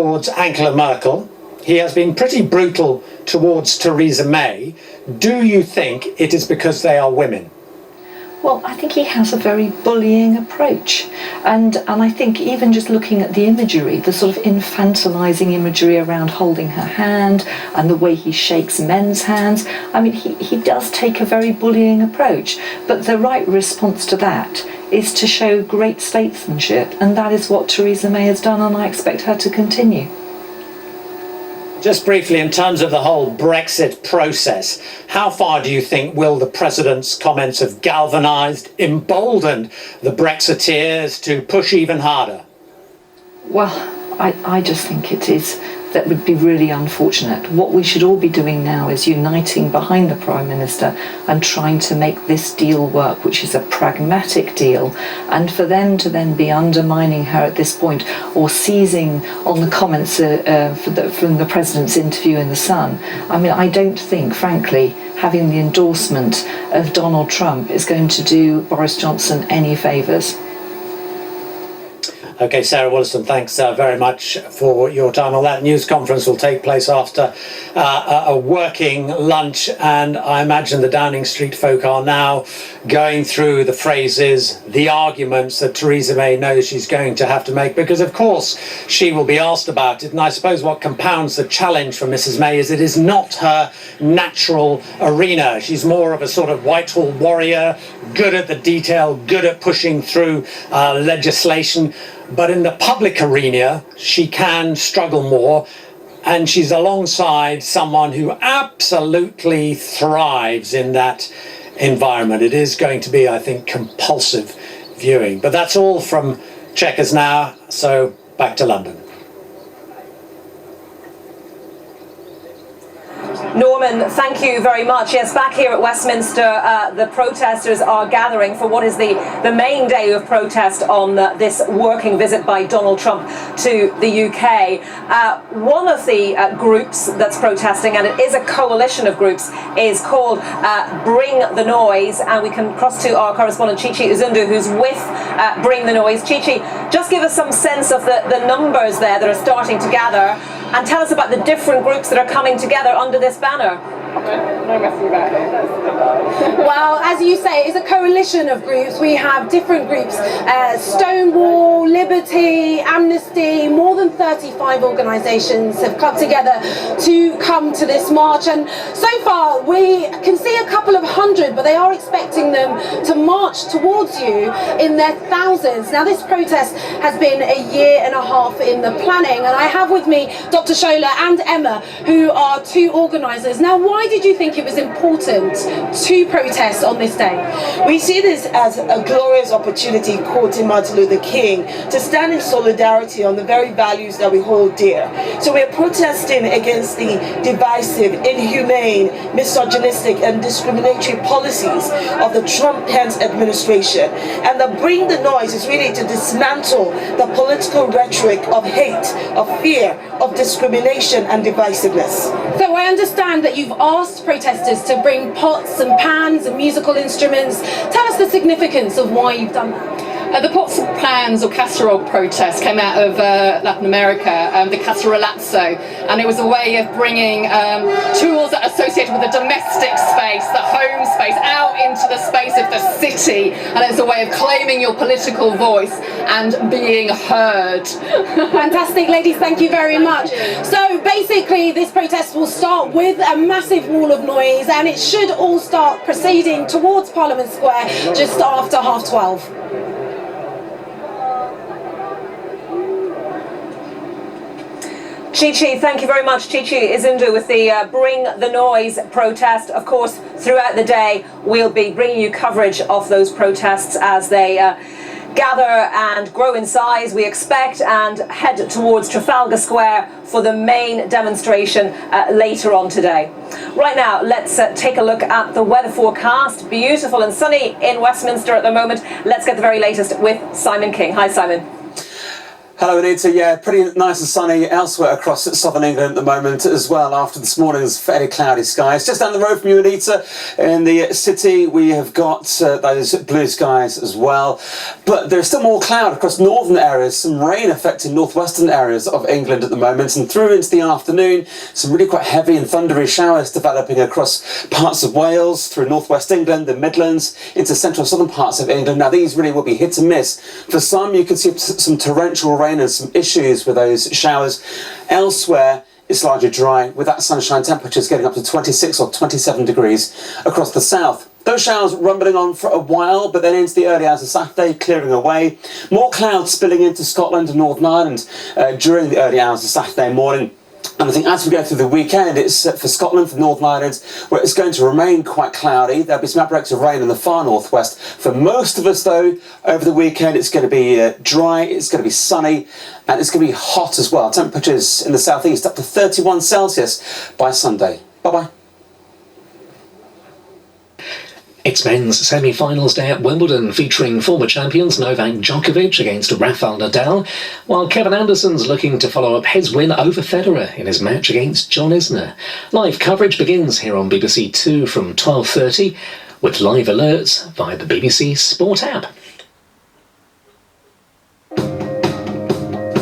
towards Angela Merkel. He has been pretty brutal towards Theresa May. Do you think it is because they are women? Well, I think he has a very bullying approach. And I think even just looking at the imagery, the sort of infantilizing imagery around holding her hand and the way he shakes men's hands, I mean, he does take a very bullying approach. But the right response to that is to show great statesmanship. And that is what Theresa May has done, and I expect her to continue. Just briefly, in terms of the whole Brexit process, how far do you think will the President's comments have galvanised, emboldened the Brexiteers to push even harder? Well, I just think that would be really unfortunate. What we should all be doing now is uniting behind the Prime Minister and trying to make this deal work, which is a pragmatic deal. And for them to then be undermining her at this point or seizing on the comments from the President's interview in The Sun, I mean, I don't think, frankly, having the endorsement of Donald Trump is going to do Boris Johnson any favours. OK, Sarah Wollaston, thanks very much for your time. Well, that news conference will take place after a working lunch, and I imagine the Downing Street folk are now going through the phrases, the arguments that Theresa May knows she's going to have to make, because of course she will be asked about it. And I suppose what compounds the challenge for Mrs May is it is not her natural arena. She's more of a sort of Whitehall warrior, good at the detail, good at pushing through legislation. But in the public arena, she can struggle more, and she's alongside someone who absolutely thrives in that environment. It is going to be, I think, compulsive viewing. But that's all from Chequers now, so back to London. Norman, thank you very much. Yes, back here at Westminster, the protesters are gathering for what is the main day of protest on this working visit by Donald Trump to the UK. One of the groups that's protesting, and it is a coalition of groups, is called Bring the Noise. And we can cross to our correspondent, Chichi Uzundu, who's with Bring the Noise. Chichi, just give us some sense of the numbers there that are starting to gather, and tell us about the different groups that are coming together under this banner. Well, as you say, it's a coalition of groups. We have different groups, Stonewall, Liberty, Amnesty, more than 35 organisations have come together to come to this march. And so far, we can see a couple of hundred, but they are expecting them to march towards you in their thousands. Now, this protest has been a year and a half in the planning, and I have with me Dr. Shola and Emma, who are two organisers. Now, why did you think it was important to protest on this day? We see this as a glorious opportunity, quoting Martin Luther King, to stand in solidarity on the very values that we hold dear. So we're protesting against the divisive, inhumane, misogynistic and discriminatory policies of the Trump-Pence administration. And the Bring the Noise is really to dismantle the political rhetoric of hate, of fear, of discrimination and divisiveness. So I understand that you've asked protesters to bring pots and pans and musical instruments. Tell us the significance of why you've done that. The pots and pans or casserole protest came out of Latin America, the cacerolazo, and it was a way of bringing tools that are associated with the domestic space, the home space, out into the space of the city, and it's a way of claiming your political voice and being heard. Fantastic, ladies, thank you very much. So basically this protest will start with a massive wall of noise, and it should all start proceeding towards Parliament Square just after 12:30. Chichi, thank you very much. Chichi Uzundu with the Bring the Noise protest. Of course, throughout the day, we'll be bringing you coverage of those protests as they gather and grow in size, we expect, and head towards Trafalgar Square for the main demonstration later on today. Right now, let's take a look at the weather forecast. Beautiful and sunny in Westminster at the moment. Let's get the very latest with Simon King. Hi, Simon. Hello, Anita. Yeah, pretty nice and sunny elsewhere across southern England at the moment as well, after this morning's fairly cloudy skies. Just down the road from you, Anita, in the city, we have got those blue skies as well. But there's still more cloud across northern areas, some rain affecting northwestern areas of England at the moment, and through into the afternoon, some really quite heavy and thundery showers developing across parts of Wales, through northwest England, the Midlands, into central southern parts of England. Now, these really will be hit and miss. For some, you can see some torrential rain and some issues with those showers. Elsewhere, it's largely dry, with that sunshine temperatures getting up to 26 or 27 degrees across the south. Those showers rumbling on for a while, but then into the early hours of Saturday, clearing away. More clouds spilling into Scotland and Northern Ireland during the early hours of Saturday morning. And I think as we go through the weekend, it's for Scotland, for Northern Ireland, where it's going to remain quite cloudy. There'll be some outbreaks of rain in the far northwest. For most of us, though, over the weekend, it's going to be dry, it's going to be sunny, and it's going to be hot as well. Temperatures in the southeast up to 31 Celsius by Sunday. Bye-bye. It's men's semi-finals day at Wimbledon, featuring former champions Novak Djokovic against Rafael Nadal, while Kevin Anderson's looking to follow up his win over Federer in his match against John Isner. Live coverage begins here on BBC Two from 12:30, with live alerts via the BBC Sport app.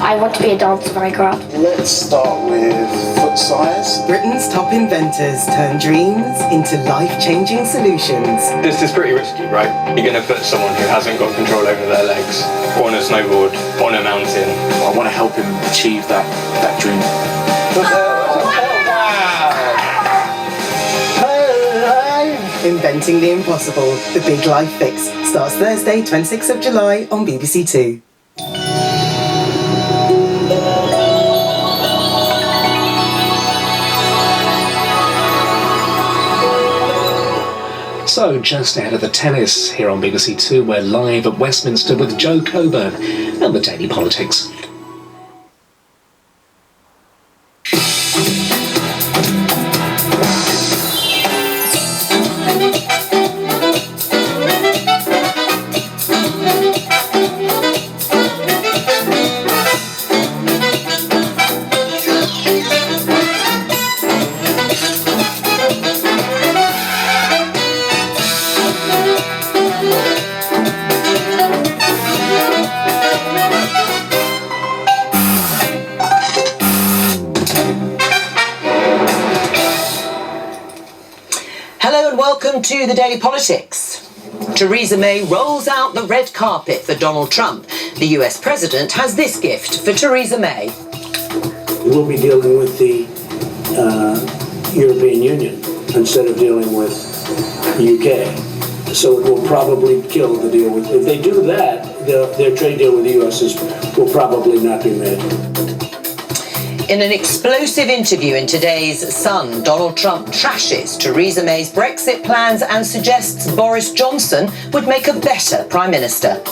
I want to be a dancer when I grow up. Let's start with foot size. Britain's top inventors turn dreams into life-changing solutions. This is pretty risky, right? You're going to put someone who hasn't got control over their legs on a snowboard, on a mountain. I want to help him achieve that dream. Inventing the impossible, The Big Life Fix, starts Thursday, 26th of July on BBC Two. So, just ahead of the tennis here on BBC Two, we're live at Westminster with Joe Coburn and the Daily Politics. Welcome to the Daily Politics. Theresa May rolls out the red carpet for Donald Trump. The US president has this gift for Theresa May. We'll be dealing with the European Union instead of dealing with UK. So it will probably kill the deal with. If they do that, their trade deal with the US will probably not be made. In an explosive interview in today's Sun, Donald Trump trashes Theresa May's Brexit plans and suggests Boris Johnson would make a better Prime Minister.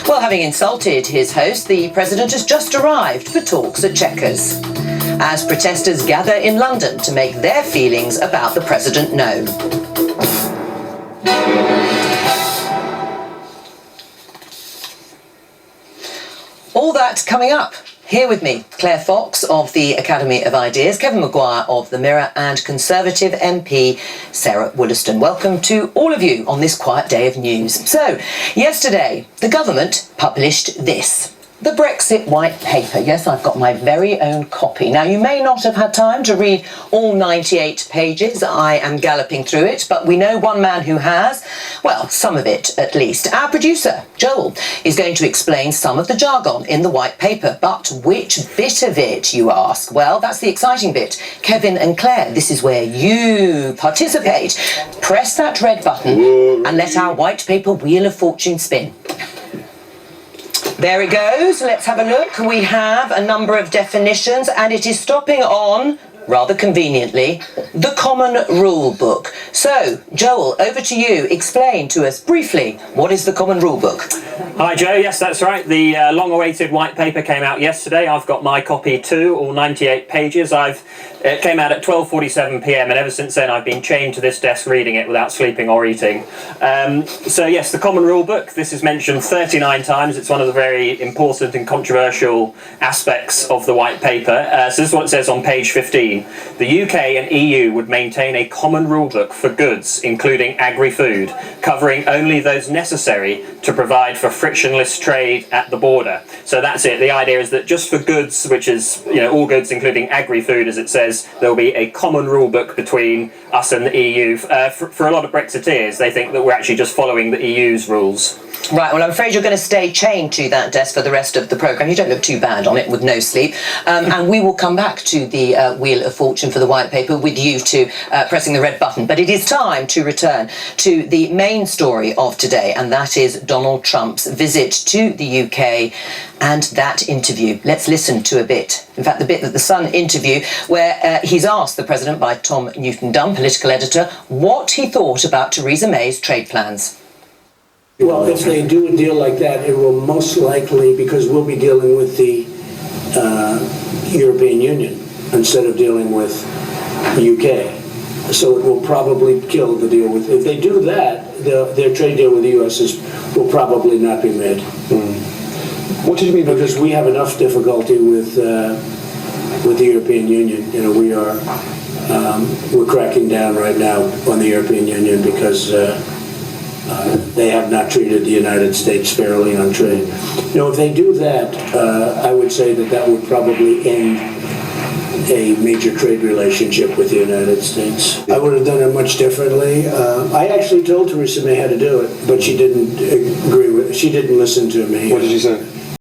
Well, having insulted his host, the president has just arrived for talks at Chequers, as protesters gather in London to make their feelings about the president known. All that coming up. Here with me, Claire Fox of the Academy of Ideas, Kevin Maguire of The Mirror, and Conservative MP Sarah Wollaston. Welcome to all of you on this quiet day of news. So, yesterday, the government published this. The Brexit White Paper. Yes, I've got my very own copy. Now, you may not have had time to read all 98 pages. I am galloping through it, but we know one man who has. Well, some of it, at least. Our producer, Joel, is going to explain some of the jargon in the White Paper. But which bit of it, you ask? Well, that's the exciting bit. Kevin and Claire, this is where you participate. Press that red button and let our White Paper Wheel of Fortune spin. There it goes. Let's have a look. We have a number of definitions, and it is stopping on, rather conveniently, The Common Rule Book. So, Joel, over to you. Explain to us briefly, what is the Common Rule Book? Hi Joe, yes that's right. The long-awaited white paper came out yesterday. I've got my copy too, all 98 pages. It came out at 12:47 p.m. and ever since then I've been chained to this desk reading it without sleeping or eating. So yes, the Common Rule Book, this is mentioned 39 times. It's one of the very important and controversial aspects of the white paper. So this is what it says on page 15. The UK and EU would maintain a common rule book for goods, including agri-food, covering only those necessary to provide for frictionless trade at the border. So that's it. The idea is that just for goods, which is all goods including agri-food, as it says, there will be a common rule book between us and the EU. For a lot of Brexiteers, they think that we're actually just following the EU's rules. Right, well, I'm afraid you're going to stay chained to that desk for the rest of the programme. You don't look too bad on it with no sleep. And we will come back to the Wheel of Fortune for the white paper with you two pressing the red button. But it is time to return to the main story of today, and that is Donald Trump's visit to the UK and that interview. Let's listen to a bit. In fact, the bit that the Sun interview where he's asked the President by Tom Newton-Dunn, political editor, what he thought about Theresa May's trade plans. Well, if they do a deal like that, it will most likely, because we'll be dealing with the European Union instead of dealing with the UK. So it will probably kill the deal with, if they do that, their trade deal with the US will probably not be made. What did you mean? Because we have enough difficulty with the European Union. We're cracking down right now on the European Union because they have not treated the United States fairly on trade. If they do that, I would say that would probably end a major trade relationship with the United States. I would have done it much differently. I actually told Theresa May how to do it, but she didn't agree with it. She didn't listen to me. What did she say?